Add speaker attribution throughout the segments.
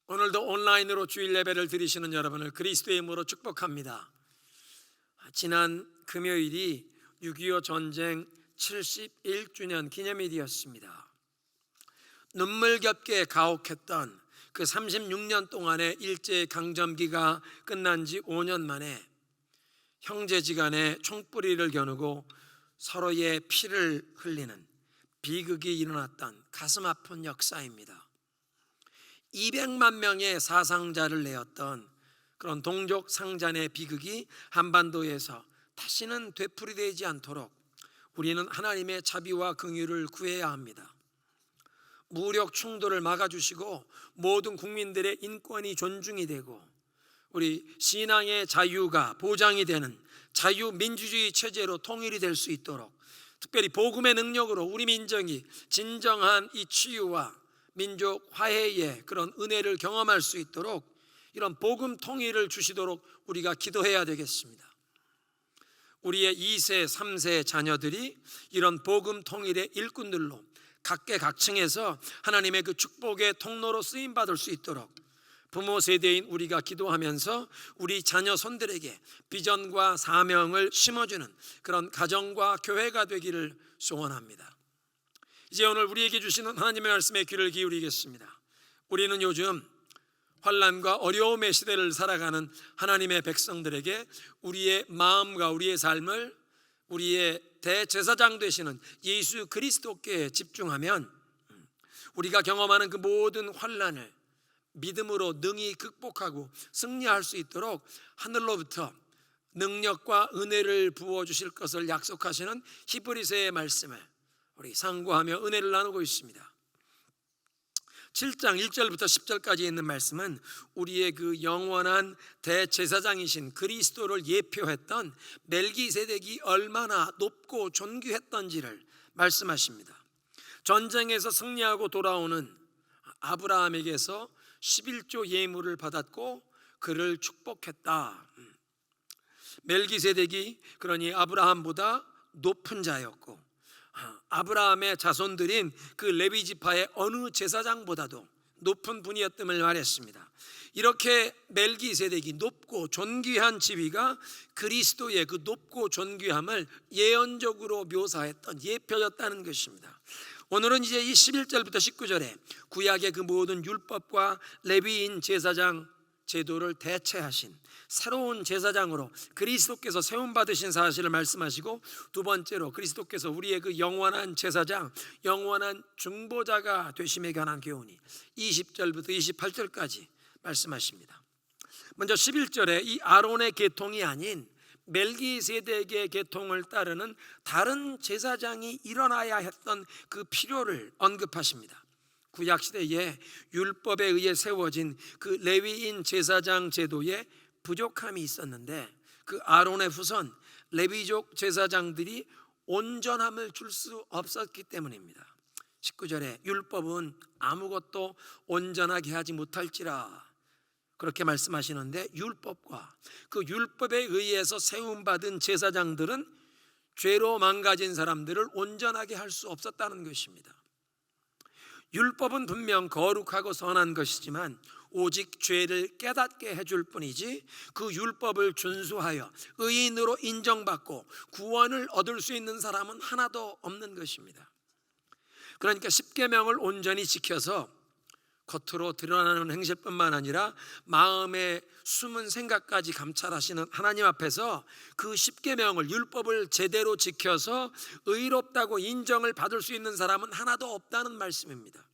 Speaker 1: 오늘도 온라인으로 주일 예배를 드리시는 여러분을 그리스도의 이름으로 축복합니다. 지난 금요일이 6.25 전쟁 71주년 기념일이었습니다. 눈물겹게 가혹했던 그 36년 동안의 일제강점기가 끝난 지 5년 만에 형제지간에 총뿌리를 겨누고 서로의 피를 흘리는 비극이 일어났던 가슴 아픈 역사입니다. 200만 명의 사상자를 내었던 그런 동족 상잔의 비극이 한반도에서 다시는 되풀이되지 않도록 우리는 하나님의 자비와 긍휼을 구해야 합니다. 무력 충돌을 막아주시고 모든 국민들의 인권이 존중이 되고 우리 신앙의 자유가 보장이 되는 자유민주주의 체제로 통일이 될 수 있도록, 특별히 복음의 능력으로 우리 민족이 진정한 이 치유와 민족 화해의 그런 은혜를 경험할 수 있도록 이런 복음 통일을 주시도록 우리가 기도해야 되겠습니다. 우리의 2세, 3세 자녀들이 이런 복음 통일의 일꾼들로 각계각층에서 하나님의 그 축복의 통로로 쓰임받을 수 있도록 부모 세대인 우리가 기도하면서 우리 자녀 손들에게 비전과 사명을 심어주는 그런 가정과 교회가 되기를 소원합니다. 이제 오늘 우리에게 주시는 하나님의 말씀에 귀를 기울이겠습니다. 우리는 요즘 환난과 어려움의 시대를 살아가는 하나님의 백성들에게 우리의 마음과 우리의 삶을 우리의 대제사장 되시는 예수 그리스도께 집중하면 우리가 경험하는 그 모든 환난을 믿음으로 능히 극복하고 승리할 수 있도록 하늘로부터 능력과 은혜를 부어주실 것을 약속하시는 히브리서의 말씀을 우리 상고하며 은혜를 나누고 있습니다. 7장 1절부터 10절까지 있는 말씀은 우리의 그 영원한 대제사장이신 그리스도를 예표했던 멜기세덱이 얼마나 높고 존귀했던지를 말씀하십니다. 전쟁에서 승리하고 돌아오는 아브라함에게서 11조 예물을 받았고 그를 축복했다. 멜기세덱이 그러니 아브라함보다 높은 자였고 아브라함의 자손들인 그 레위 지파의 어느 제사장보다도 높은 분이었음을 말했습니다. 이렇게 멜기세덱이 높고 존귀한 지위가 그리스도의 그 높고 존귀함을 예언적으로 묘사했던 예표였다는 것입니다. 오늘은 이제 이 11절부터 19절에 구약의 그 모든 율법과 레위인 제사장 제도를 대체하신 새로운 제사장으로 그리스도께서 세움받으신 사실을 말씀하시고, 두 번째로 그리스도께서 우리의 그 영원한 제사장, 영원한 중보자가 되심에 관한 교훈이 20절부터 28절까지 말씀하십니다. 먼저 11절에 이 아론의 계통이 아닌 멜기세덱의 계통을 따르는 다른 제사장이 일어나야 했던 그 필요를 언급하십니다. 구약시대에 율법에 의해 세워진 그 레위인 제사장 제도에 부족함이 있었는데 그 아론의 후손 레위족 제사장들이 온전함을 줄 수 없었기 때문입니다. 19절에 율법은 아무것도 온전하게 하지 못할지라 그렇게 말씀하시는데, 율법과 그 율법에 의해서 세움받은 제사장들은 죄로 망가진 사람들을 온전하게 할 수 없었다는 것입니다. 율법은 분명 거룩하고 선한 것이지만 오직 죄를 깨닫게 해줄 뿐이지 그 율법을 준수하여 의인으로 인정받고 구원을 얻을 수 있는 사람은 하나도 없는 것입니다. 그러니까 십계명을 온전히 지켜서 겉으로 드러나는 행실뿐만 아니라 마음의 숨은 생각까지 감찰하시는 하나님 앞에서 그 십계명을, 율법을 제대로 지켜서 의롭다고 인정을 받을 수 있는 사람은 하나도 없다는 말씀입니다.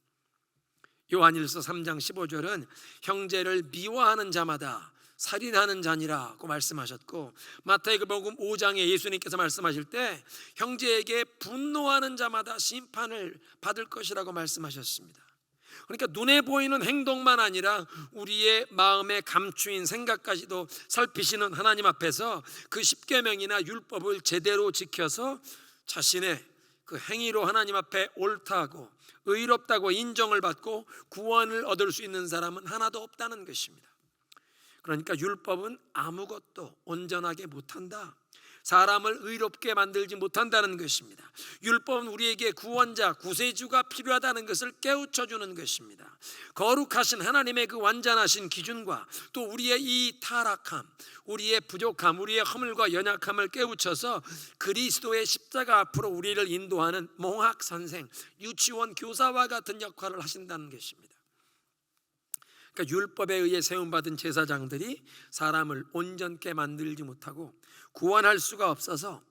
Speaker 1: 요한일서 3장 15절은 형제를 미워하는 자마다 살인하는 자니라고 말씀하셨고, 마태복음 5장에 예수님께서 말씀하실 때 형제에게 분노하는 자마다 심판을 받을 것이라고 말씀하셨습니다. 그러니까 눈에 보이는 행동만 아니라 우리의 마음에 감추인 생각까지도 살피시는 하나님 앞에서 그 십계명이나 율법을 제대로 지켜서 자신의 그 행위로 하나님 앞에 옳다고 의롭다고 인정을 받고 구원을 얻을 수 있는 사람은 하나도 없다는 것입니다. 그러니까 율법은 아무것도 온전하게 못한다. 사람을 의롭게 만들지 못한다는 것입니다. 율법은 우리에게 구원자, 구세주가 필요하다는 것을 깨우쳐주는 것입니다. 거룩하신 하나님의 그 완전하신 기준과 또 우리의 이 타락함, 우리의 부족함, 우리의 허물과 연약함을 깨우쳐서 그리스도의 십자가 앞으로 우리를 인도하는 몽학 선생, 유치원 교사와 같은 역할을 하신다는 것입니다. 그러니까 율법에 의해 세움받은 제사장들이 사람을 온전케 만들지 못하고 구원할 수가 없어서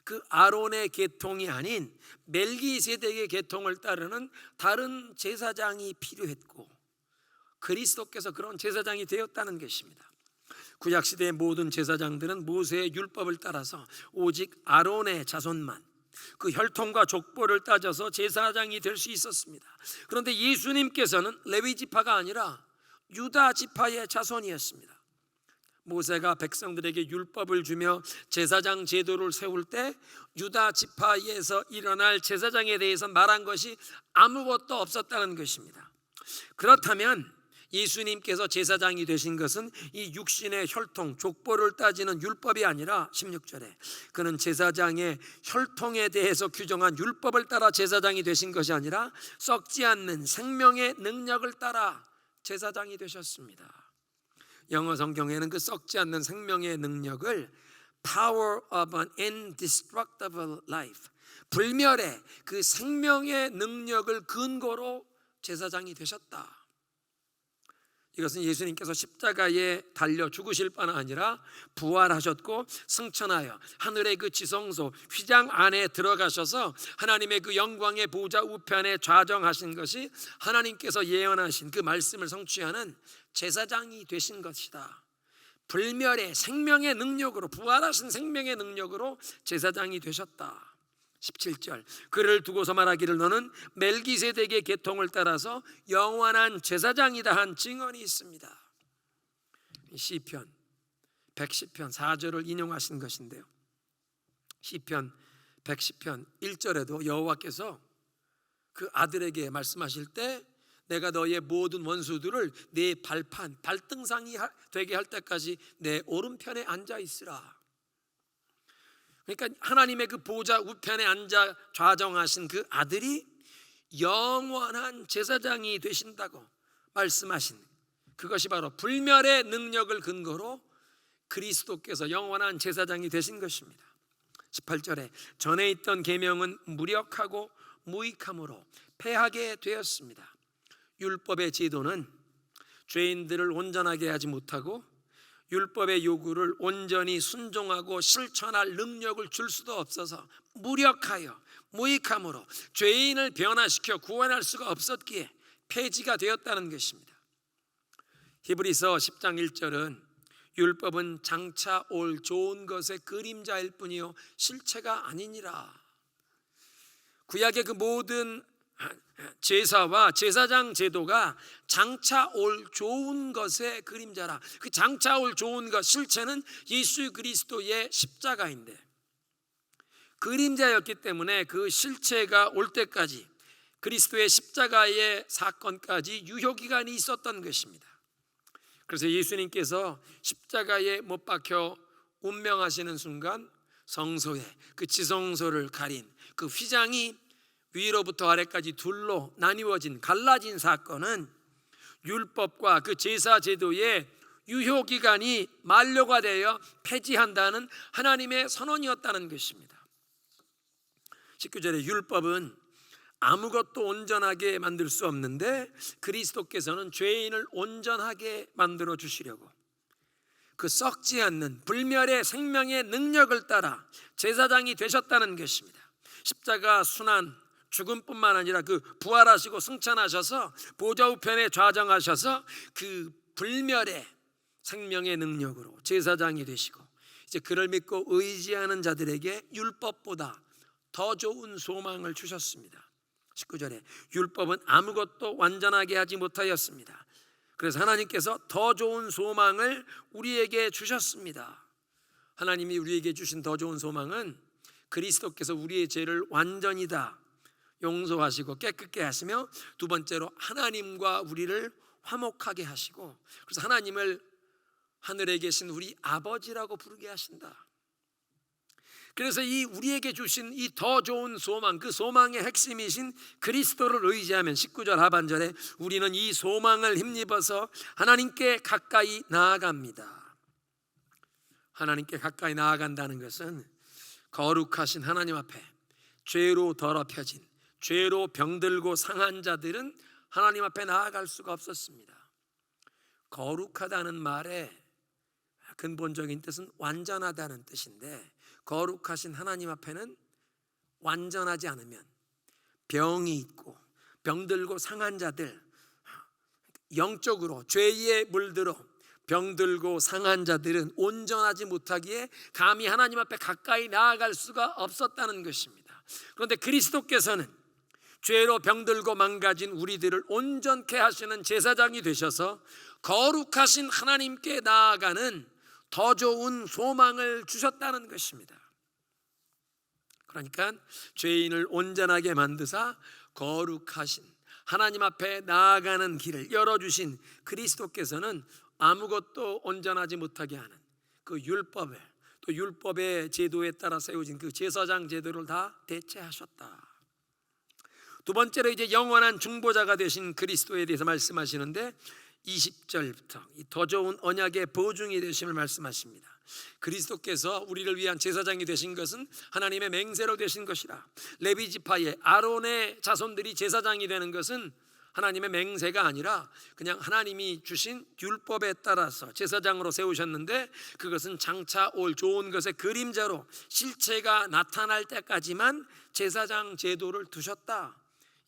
Speaker 1: 그 아론의 계통이 아닌 멜기세덱의 계통을 따르는 다른 제사장이 필요했고 그리스도께서 그런 제사장이 되었다는 것입니다. 구약시대의 모든 제사장들은 모세의 율법을 따라서 오직 아론의 자손만 그 혈통과 족보를 따져서 제사장이 될 수 있었습니다. 그런데 예수님께서는 레위 지파가 아니라 유다 지파의 자손이었습니다. 모세가 백성들에게 율법을 주며 제사장 제도를 세울 때 유다 지파에서 일어날 제사장에 대해서 말한 것이 아무것도 없었다는 것입니다. 그렇다면 예수님께서 제사장이 되신 것은 이 육신의 혈통, 족보를 따지는 율법이 아니라 16절에 그는 제사장의 혈통에 대해서 규정한 율법을 따라 제사장이 되신 것이 아니라 썩지 않는 생명의 능력을 따라 제사장이 되셨습니다. 영어 성경에는 그 썩지 않는 생명의 능력을 Power of an indestructible life, 불멸의 그 생명의 능력을 근거로 제사장이 되셨다. 이것은 예수님께서 십자가에 달려 죽으실 뿐 아니라 부활하셨고 승천하여 하늘의 그 지성소 휘장 안에 들어가셔서 하나님의 그 영광의 보좌 우편에 좌정하신 것이 하나님께서 예언하신 그 말씀을 성취하는 제사장이 되신 것이다. 불멸의 생명의 능력으로, 부활하신 생명의 능력으로 제사장이 되셨다. 17절 그를 두고서 말하기를 너는 멜기세덱의 계통을 따라서 영원한 제사장이다 한 증언이 있습니다. 시편 110편 4절을 인용하신 것인데요, 시편 110편 1절에도 여호와께서 그 아들에게 말씀하실 때 내가 너의 모든 원수들을 네 발판, 발등상이 되게 할 때까지 내 오른편에 앉아 있으라. 그러니까 하나님의 그 보좌 우편에 앉아 좌정하신 그 아들이 영원한 제사장이 되신다고 말씀하신 그것이 바로 불멸의 능력을 근거로 그리스도께서 영원한 제사장이 되신 것입니다. 18절에 전에 있던 계명은 무력하고 무익함으로 패하게 되었습니다. 율법의 제도는 죄인들을 온전하게 하지 못하고 율법의 요구를 온전히 순종하고 실천할 능력을 줄 수도 없어서 무력하여 무익함으로 죄인을 변화시켜 구원할 수가 없었기에 폐지가 되었다는 것입니다. 히브리서 10장 1절은 율법은 장차 올 좋은 것의 그림자일 뿐이요 실체가 아니니라. 구약의 그 모든 제사와 제사장 제도가 장차 올 좋은 것의 그림자라. 그 장차 올 좋은 것 실체는 예수 그리스도의 십자가인데 그림자였기 때문에 그 실체가 올 때까지 그리스도의 십자가의 사건까지 유효기간이 있었던 것입니다. 그래서 예수님께서 십자가에 못 박혀 운명하시는 순간 성소에 그 지성소를 가린 그 휘장이 위로부터 아래까지 둘로 나뉘어진 갈라진 사건은 율법과 그 제사 제도의 유효기간이 만료가 되어 폐지한다는 하나님의 선언이었다는 것입니다. 19절에 율법은 아무것도 온전하게 만들 수 없는데 그리스도께서는 죄인을 온전하게 만들어 주시려고 그 썩지 않는 불멸의 생명의 능력을 따라 제사장이 되셨다는 것입니다. 십자가 순환 죽음뿐만 아니라 그 부활하시고 승천하셔서 보좌 우편에 좌정하셔서 그 불멸의 생명의 능력으로 제사장이 되시고 이제 그를 믿고 의지하는 자들에게 율법보다 더 좋은 소망을 주셨습니다. 19절에 율법은 아무것도 완전하게 하지 못하였습니다. 그래서 하나님께서 더 좋은 소망을 우리에게 주셨습니다. 하나님이 우리에게 주신 더 좋은 소망은 그리스도께서 우리의 죄를 완전히 다 용서하시고 깨끗게 하시며 두 번째로 하나님과 우리를 화목하게 하시고 그래서 하나님을 하늘에 계신 우리 아버지라고 부르게 하신다. 그래서 이 우리에게 주신 이 더 좋은 소망, 그 소망의 핵심이신 그리스도를 의지하면 19절 하반절에 우리는 이 소망을 힘입어서 하나님께 가까이 나아갑니다. 하나님께 가까이 나아간다는 것은 거룩하신 하나님 앞에 죄로 더럽혀진, 죄로 병들고 상한 자들은 하나님 앞에 나아갈 수가 없었습니다. 거룩하다는 말의 근본적인 뜻은 완전하다는 뜻인데, 거룩하신 하나님 앞에는 완전하지 않으면 병이 있고 병들고 상한 자들, 영적으로 죄에 물들어 병들고 상한 자들은 온전하지 못하기에 감히 하나님 앞에 가까이 나아갈 수가 없었다는 것입니다. 그런데 그리스도께서는 죄로 병들고 망가진 우리들을 온전케 하시는 제사장이 되셔서 거룩하신 하나님께 나아가는 더 좋은 소망을 주셨다는 것입니다. 그러니까 죄인을 온전하게 만드사 거룩하신 하나님 앞에 나아가는 길을 열어주신 그리스도께서는 아무것도 온전하지 못하게 하는 그 율법을, 또 율법의 제도에 따라 세워진 그 제사장 제도를 다 대체하셨다. 두 번째로 이제 영원한 중보자가 되신 그리스도에 대해서 말씀하시는데 20절부터 더 좋은 언약의 보증이 되심을 말씀하십니다. 그리스도께서 우리를 위한 제사장이 되신 것은 하나님의 맹세로 되신 것이라. 레위 지파의 아론의 자손들이 제사장이 되는 것은 하나님의 맹세가 아니라 그냥 하나님이 주신 율법에 따라서 제사장으로 세우셨는데, 그것은 장차 올 좋은 것의 그림자로 실체가 나타날 때까지만 제사장 제도를 두셨다.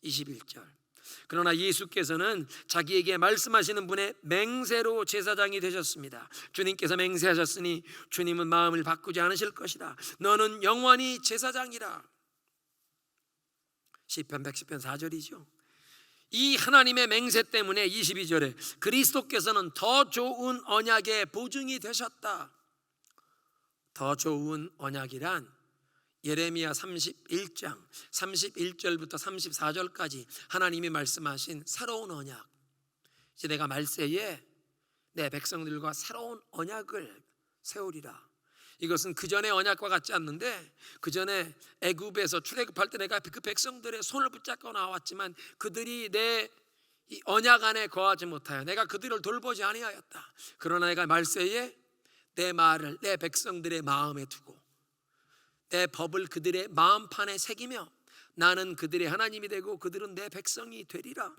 Speaker 1: 21절. 그러나 예수께서는 자기에게 말씀하시는 분의 맹세로 제사장이 되셨습니다. 주님께서 맹세하셨으니 주님은 마음을 바꾸지 않으실 것이다. 너는 영원히 제사장이라. 시편 110편 4절이죠. 이 하나님의 맹세 때문에 22절에 그리스도께서는 더 좋은 언약의 보증이 되셨다. 더 좋은 언약이란 예레미야 31장 31절부터 34절까지 하나님이 말씀하신 새로운 언약. 이제 내가 말세에 내 백성들과 새로운 언약을 세우리라. 이것은 그 전의 언약과 같지 않는데, 그 전에 애굽에서 출애굽할 때 내가 그 백성들의 손을 붙잡고 나왔지만 그들이 내 이 언약 안에 거하지 못하여 내가 그들을 돌보지 아니하였다. 그러나 내가 말세에 내 말을 내 백성들의 마음에 두고 내 법을 그들의 마음판에 새기며 나는 그들의 하나님이 되고 그들은 내 백성이 되리라.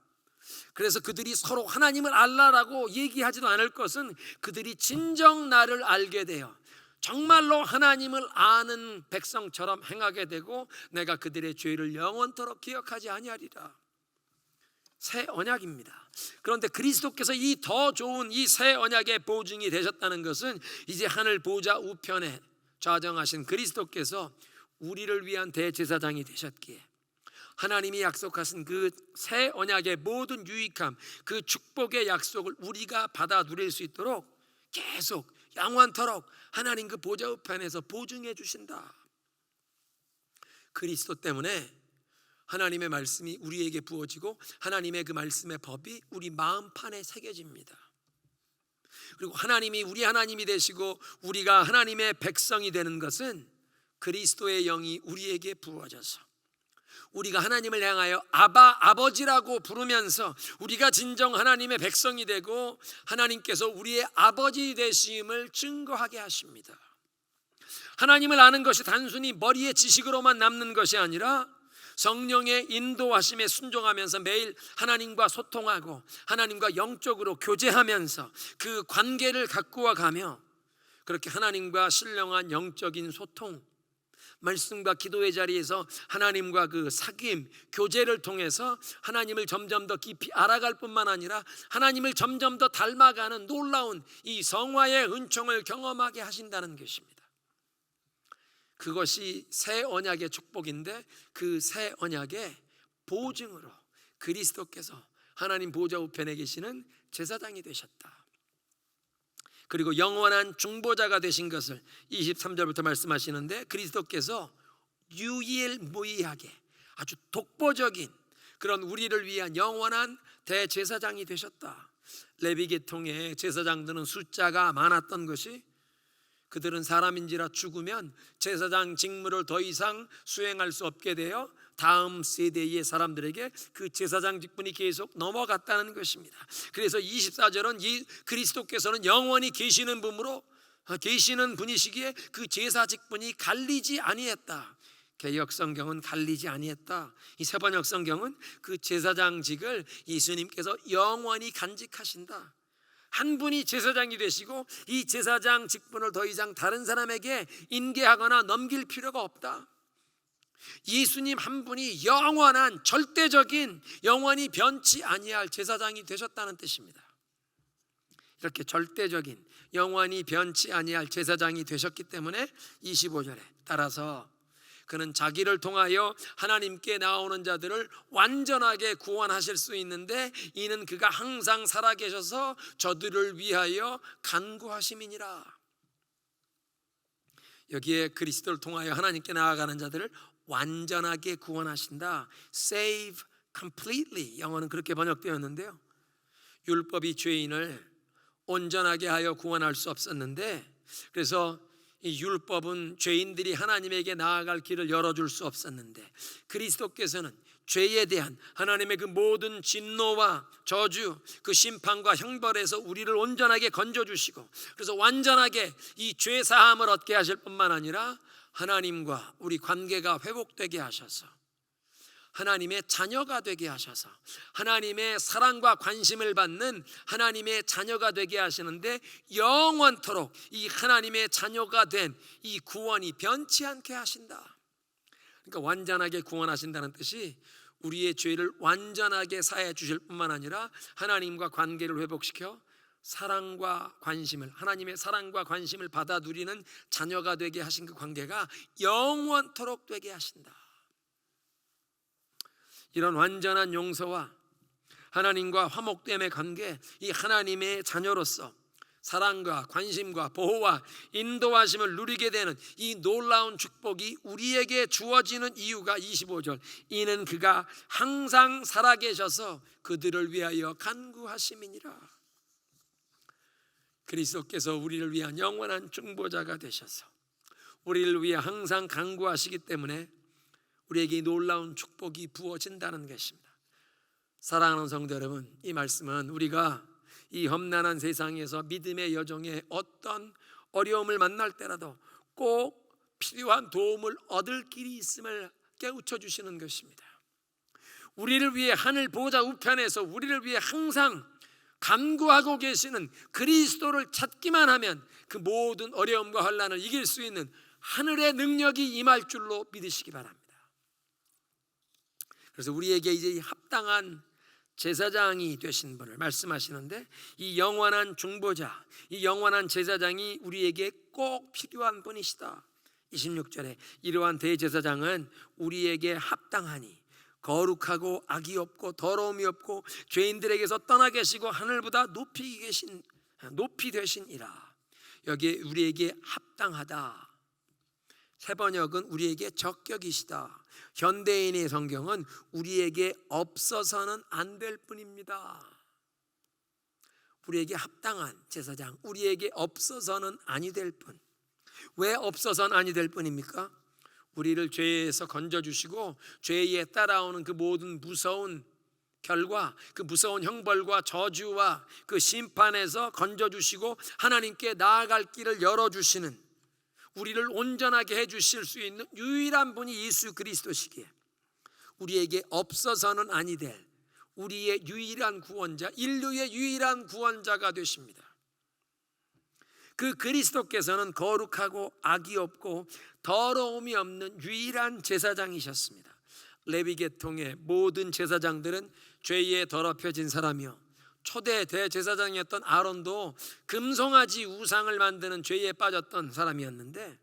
Speaker 1: 그래서 그들이 서로 하나님을 알라라고 얘기하지도 않을 것은 그들이 진정 나를 알게 되어 정말로 하나님을 아는 백성처럼 행하게 되고 내가 그들의 죄를 영원토록 기억하지 아니하리라. 새 언약입니다. 그런데 그리스도께서 이 더 좋은 이 새 언약의 보증이 되셨다는 것은 이제 하늘 보좌 우편에 좌정하신 그리스도께서 우리를 위한 대제사장이 되셨기에 하나님이 약속하신 그 새 언약의 모든 유익함, 그 축복의 약속을 우리가 받아 누릴 수 있도록 계속 영원토록 하나님 그 보좌 우편에서 보증해 주신다. 그리스도 때문에 하나님의 말씀이 우리에게 부어지고 하나님의 그 말씀의 법이 우리 마음판에 새겨집니다. 그리고 하나님이 우리 하나님이 되시고 우리가 하나님의 백성이 되는 것은 그리스도의 영이 우리에게 부어져서 우리가 하나님을 향하여 아바, 아버지라고 부르면서 우리가 진정 하나님의 백성이 되고 하나님께서 우리의 아버지 되심을 증거하게 하십니다. 하나님을 아는 것이 단순히 머리의 지식으로만 남는 것이 아니라 성령의 인도하심에 순종하면서 매일 하나님과 소통하고 하나님과 영적으로 교제하면서 그 관계를 가꾸어 가며 그렇게 하나님과 신령한 영적인 소통, 말씀과 기도의 자리에서 하나님과 그 사귐, 교제를 통해서 하나님을 점점 더 깊이 알아갈 뿐만 아니라 하나님을 점점 더 닮아가는 놀라운 이 성화의 은총을 경험하게 하신다는 것입니다. 그것이 새 언약의 축복인데 그 새 언약의 보증으로 그리스도께서 하나님 보좌 우편에 계시는 제사장이 되셨다. 그리고 영원한 중보자가 되신 것을 23절부터 말씀하시는데 그리스도께서 유일무이하게 아주 독보적인 그런 우리를 위한 영원한 대제사장이 되셨다. 레위 계통의 제사장들은 숫자가 많았던 것이 그들은 사람인지라 죽으면 제사장 직무를 더 이상 수행할 수 없게 되어 다음 세대의 사람들에게 그 제사장 직분이 계속 넘어갔다는 것입니다. 그래서 24절은 이 그리스도께서는 영원히 계시는 분으로 계시는 분이시기에 그 제사 직분이 갈리지 아니했다. 개역 성경은 갈리지 아니했다. 이 세번역 성경은 그 제사장직을 예수님께서 영원히 간직하신다. 한 분이 제사장이 되시고 이 제사장 직분을 더 이상 다른 사람에게 인계하거나 넘길 필요가 없다. 예수님 한 분이 영원한 절대적인 영원히 변치 아니할 제사장이 되셨다는 뜻입니다. 이렇게 절대적인 영원히 변치 아니할 제사장이 되셨기 때문에 25절에 따라서 그는 자기를 통하여 하나님께 나오는 자들을 완전하게 구원하실 수 있는데 이는 그가 항상 살아계셔서 저들을 위하여 간구하심이니라. 여기에 그리스도를 통하여 하나님께 나아가는 자들을 완전하게 구원하신다. Save completely, 영어는 그렇게 번역되었는데요. 율법이 죄인을 온전하게 하여 구원할 수 없었는데, 그래서 이 율법은 죄인들이 하나님에게 나아갈 길을 열어줄 수 없었는데 그리스도께서는 죄에 대한 하나님의 그 모든 진노와 저주, 그 심판과 형벌에서 우리를 온전하게 건져주시고, 그래서 완전하게 이 죄 사함을 얻게 하실 뿐만 아니라 하나님과 우리 관계가 회복되게 하셔서 하나님의 자녀가 되게 하셔서 하나님의 사랑과 관심을 받는 하나님의 자녀가 되게 하시는데 영원토록 이 하나님의 자녀가 된 이 구원이 변치 않게 하신다. 그러니까 완전하게 구원하신다는 뜻이 우리의 죄를 완전하게 사해 주실 뿐만 아니라 하나님과 관계를 회복시켜 사랑과 관심을, 하나님의 사랑과 관심을 받아 누리는 자녀가 되게 하신 그 관계가 영원토록 되게 하신다. 이런 완전한 용서와 하나님과 화목됨의 관계, 이 하나님의 자녀로서 사랑과 관심과 보호와 인도하심을 누리게 되는 이 놀라운 축복이 우리에게 주어지는 이유가 25절, 이는 그가 항상 살아계셔서 그들을 위하여 간구하심이니라. 그리스도께서 우리를 위한 영원한 중보자가 되셔서 우리를 위해 항상 간구하시기 때문에 우리에게 놀라운 축복이 부어진다는 것입니다. 사랑하는 성도 여러분, 이 말씀은 우리가 이 험난한 세상에서 믿음의 여정에 어떤 어려움을 만날 때라도 꼭 필요한 도움을 얻을 길이 있음을 깨우쳐 주시는 것입니다. 우리를 위해 하늘 보좌 우편에서 우리를 위해 항상 간구하고 계시는 그리스도를 찾기만 하면 그 모든 어려움과 환난을 이길 수 있는 하늘의 능력이 임할 줄로 믿으시기 바랍니다. 그래서 우리에게 이제 합당한 제사장이 되신 분을 말씀하시는데, 이 영원한 중보자, 이 영원한 제사장이 우리에게 꼭 필요한 분이시다. 26절에 이러한 대제사장은 우리에게 합당하니 거룩하고 악이 없고 더러움이 없고 죄인들에게서 떠나 계시고 하늘보다 높이 되신이라. 여기에 우리에게 합당하다, 세번역은 우리에게 적격이시다, 현대인의 성경은 우리에게 없어서는 안 될 뿐입니다. 우리에게 합당한 제사장, 우리에게 없어서는 아니 될 뿐. 왜 없어서는 아니 될 뿐입니까? 우리를 죄에서 건져주시고 죄에 따라오는 그 모든 무서운 결과, 그 무서운 형벌과 저주와 그 심판에서 건져주시고 하나님께 나아갈 길을 열어주시는, 우리를 온전하게 해주실 수 있는 유일한 분이 예수 그리스도시기에 우리에게 없어서는 아니 될 우리의 유일한 구원자, 인류의 유일한 구원자가 되십니다. 그 그리스도께서는 거룩하고 악이 없고 더러움이 없는 유일한 제사장이셨습니다. 레위 계통의 모든 제사장들은 죄에 더럽혀진 사람이요, 초대 대제사장이었던 아론도 금송아지 우상을 만드는 죄에 빠졌던 사람이었는데,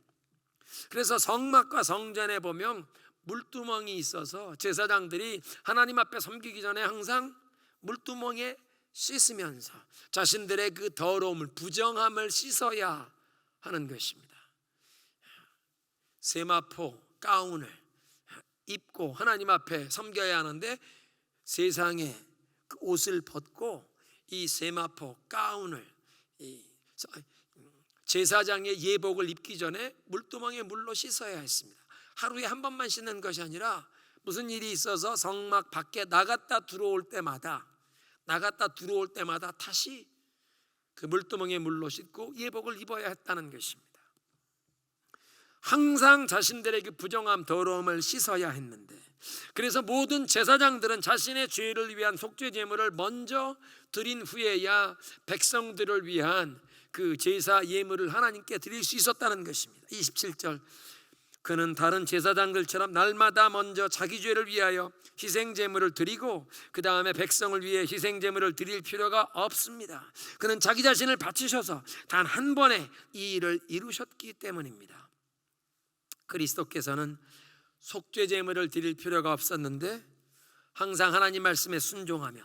Speaker 1: 그래서 성막과 성전에 보면 물두멍이 있어서 제사장들이 하나님 앞에 섬기기 전에 항상 물두멍에 씻으면서 자신들의 그 더러움을, 부정함을 씻어야 하는 것입니다. 세마포 가운을 입고 하나님 앞에 섬겨야 하는데 세상에 그 옷을 벗고 이 세마포 가운을 제사장의 예복을 입기 전에 물두멍에 물로 씻어야 했습니다. 하루에 한 번만 씻는 것이 아니라 무슨 일이 있어서 성막 밖에 나갔다 들어올 때마다 다시 그 물두멍에 물로 씻고 예복을 입어야 했다는 것입니다. 항상 자신들의 그 부정함, 더러움을 씻어야 했는데, 그래서 모든 제사장들은 자신의 죄를 위한 속죄 제물을 먼저 드린 후에야 백성들을 위한 그 제사 예물을 하나님께 드릴 수 있었다는 것입니다. 27절, 그는 다른 제사장들처럼 날마다 먼저 자기 죄를 위하여 희생 제물을 드리고 그 다음에 백성을 위해 희생 제물을 드릴 필요가 없습니다. 그는 자기 자신을 바치셔서 단 한 번에 이 일을 이루셨기 때문입니다. 그리스도께서는 속죄 제물을 드릴 필요가 없었는데 항상 하나님 말씀에 순종하며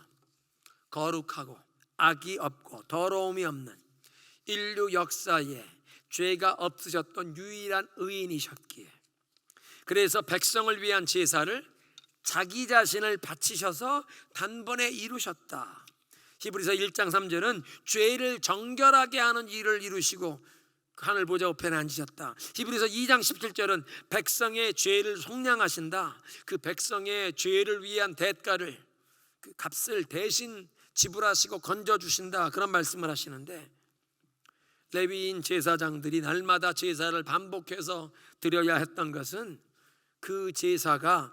Speaker 1: 거룩하고 악이 없고 더러움이 없는 인류 역사에 죄가 없으셨던 유일한 의인이셨기에, 그래서 백성을 위한 제사를 자기 자신을 바치셔서 단번에 이루셨다. 히브리서 1장 3절은 죄를 정결하게 하는 일을 이루시고 하늘 보좌 우편에 앉으셨다. 히브리서 2장 17절은 백성의 죄를 속량하신다. 그 백성의 죄를 위한 대가를, 그 값을 대신 지불하시고 건져주신다, 그런 말씀을 하시는데, 레위인 제사장들이 날마다 제사를 반복해서 드려야 했던 것은 그 제사가,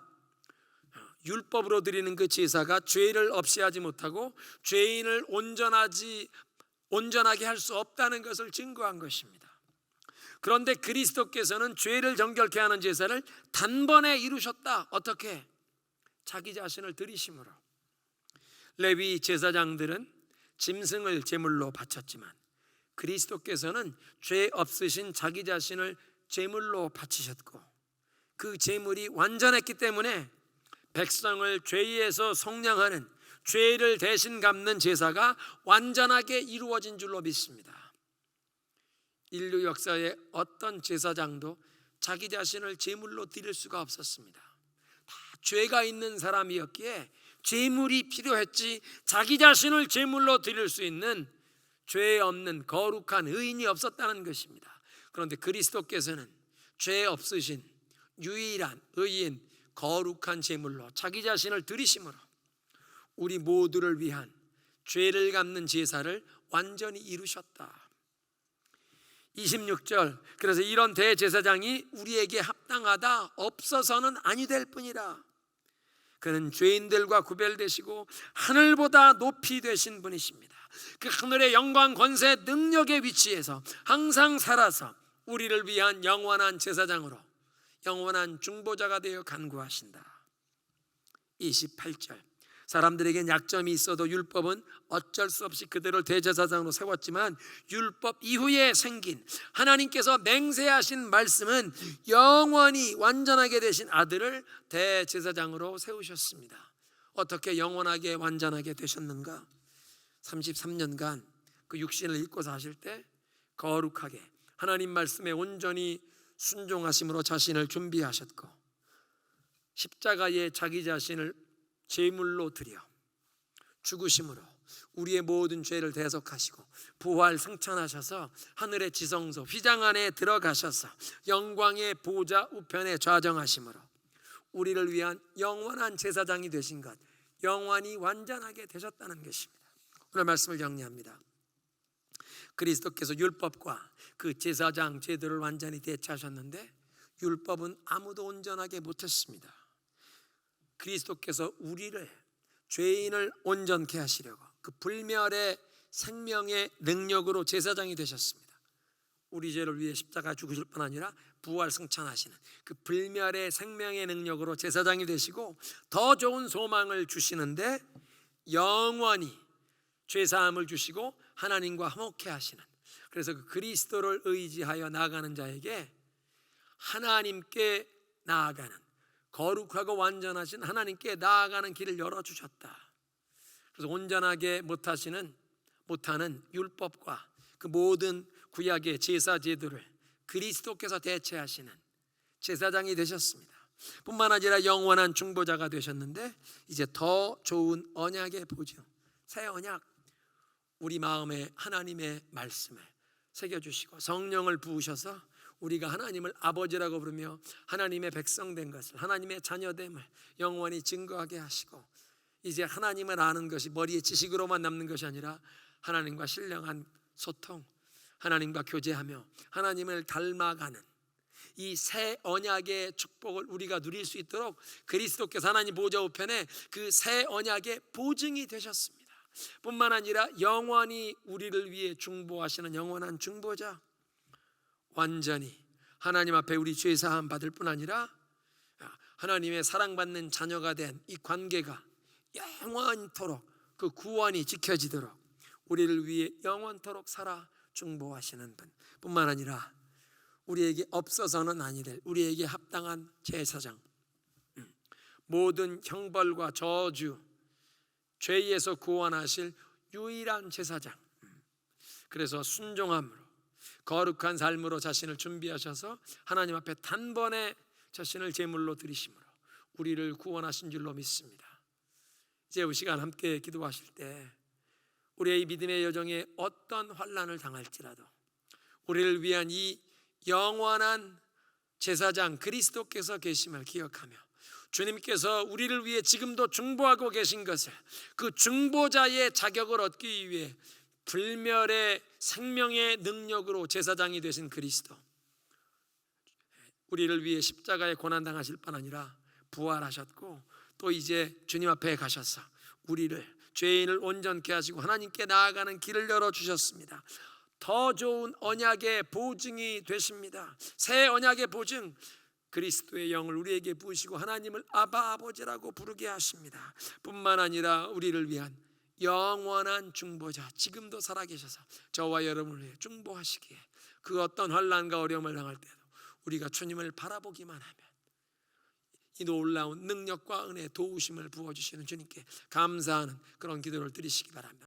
Speaker 1: 율법으로 드리는 그 제사가 죄를 없이 하지 못하고 죄인을 온전하게 할 수 없다는 것을 증거한 것입니다. 그런데 그리스도께서는 죄를 정결케 하는 제사를 단번에 이루셨다. 어떻게? 자기 자신을 드리심으로. 레위 제사장들은 짐승을 제물로 바쳤지만 그리스도께서는 죄 없으신 자기 자신을 제물로 바치셨고, 그 제물이 완전했기 때문에 백성을 죄에서 속량하는, 죄를 대신 갚는 제사가 완전하게 이루어진 줄로 믿습니다. 인류 역사의 어떤 제사장도 자기 자신을 제물로 드릴 수가 없었습니다. 다 죄가 있는 사람이었기에 제물이 필요했지 자기 자신을 제물로 드릴 수 있는 죄 없는 거룩한 의인이 없었다는 것입니다. 그런데 그리스도께서는 죄 없으신 유일한 의인, 거룩한 제물로 자기 자신을 드리심으로 우리 모두를 위한 죄를 갚는 제사를 완전히 이루셨다. 26절, 그래서 이런 대제사장이 우리에게 합당하다 없어서는 아니 될 뿐이라. 그는 죄인들과 구별되시고 하늘보다 높이 되신 분이십니다. 그 하늘의 영광, 권세, 능력의 위치에서 항상 살아서 우리를 위한 영원한 제사장으로, 영원한 중보자가 되어 간구하신다. 28절, 사람들에겐 약점이 있어도 율법은 어쩔 수 없이 그들을 대제사장으로 세웠지만 율법 이후에 생긴 하나님께서 맹세하신 말씀은 영원히 완전하게 되신 아들을 대제사장으로 세우셨습니다. 어떻게 영원하게 완전하게 되셨는가? 33년간 그 육신을 입고 사실 때 거룩하게 하나님 말씀에 온전히 순종하심으로 자신을 준비하셨고, 십자가에 자기 자신을 제물로 드려 죽으심으로 우리의 모든 죄를 대속하시고 부활 승천하셔서 하늘의 지성소 휘장 안에 들어가셔서 영광의 보좌 우편에 좌정하심으로 우리를 위한 영원한 제사장이 되신 것, 영원히 완전하게 되셨다는 것입니다. 오늘 말씀을 정리합니다. 그리스도께서 율법과 그 제사장 제도를 완전히 대체하셨는데 율법은 아무도 온전하게 못했습니다. 그리스도께서 우리를, 죄인을 온전케 하시려고 그 불멸의 생명의 능력으로 제사장이 되셨습니다. 우리 죄를 위해 십자가 죽으실 뿐 아니라 부활 승천하시는 그 불멸의 생명의 능력으로 제사장이 되시고 더 좋은 소망을 주시는데 영원히 죄사함을 주시고 하나님과 화목케 하시는, 그래서 그 그리스도를 의지하여 나아가는 자에게 하나님께 나아가는, 거룩하고 완전하신 하나님께 나아가는 길을 열어주셨다. 그래서 온전하게 못하는 율법과 그 모든 구약의 제사 제도를 그리스도께서 대체하시는 제사장이 되셨습니다. 뿐만 아니라 영원한 중보자가 되셨는데 이제 더 좋은 언약의 보증, 새 언약, 우리 마음에 하나님의 말씀을 새겨주시고 성령을 부으셔서 우리가 하나님을 아버지라고 부르며 하나님의 백성된 것을, 하나님의 자녀됨을 영원히 증거하게 하시고, 이제 하나님을 아는 것이 머리의 지식으로만 남는 것이 아니라 하나님과 신령한 소통, 하나님과 교제하며 하나님을 닮아가는 이 새 언약의 축복을 우리가 누릴 수 있도록 그리스도께서 하나님 보좌 우편에 그 새 언약의 보증이 되셨습니다. 뿐만 아니라 영원히 우리를 위해 중보하시는 영원한 중보자, 완전히 하나님 앞에 우리 죄 사함 받을 뿐 아니라 하나님의 사랑받는 자녀가 된 이 관계가 영원토록 그 구원이 지켜지도록 우리를 위해 영원토록 살아 중보하시는 분, 뿐만 아니라 우리에게 없어서는 아니 될 우리에게 합당한 제사장, 모든 형벌과 저주, 죄에서 구원하실 유일한 제사장. 그래서 순종함으로 거룩한 삶으로 자신을 준비하셔서 하나님 앞에 단번에 자신을 제물로 드리심으로 우리를 구원하신 줄로 믿습니다. 이제 이 시간 함께 기도하실 때 우리의 믿음의 여정에 어떤 환난을 당할지라도 우리를 위한 이 영원한 제사장 그리스도께서 계심을 기억하며 주님께서 우리를 위해 지금도 중보하고 계신 것을, 그 중보자의 자격을 얻기 위해 불멸의 생명의 능력으로 제사장이 되신 그리스도, 우리를 위해 십자가에 고난당하실 뿐 아니라 부활하셨고 또 이제 주님 앞에 가셔서 우리를, 죄인을 온전케 하시고 하나님께 나아가는 길을 열어주셨습니다. 더 좋은 언약의 보증이 되십니다. 새 언약의 보증, 그리스도의 영을 우리에게 부으시고 하나님을 아바 아버지라고 부르게 하십니다. 뿐만 아니라 우리를 위한 영원한 중보자, 지금도 살아계셔서 저와 여러분을 위해 중보하시기에 그 어떤 환난과 어려움을 당할 때도 우리가 주님을 바라보기만 하면 이 놀라운 능력과 은혜, 도우심을 부어주시는 주님께 감사하는 그런 기도를 드리시기 바랍니다.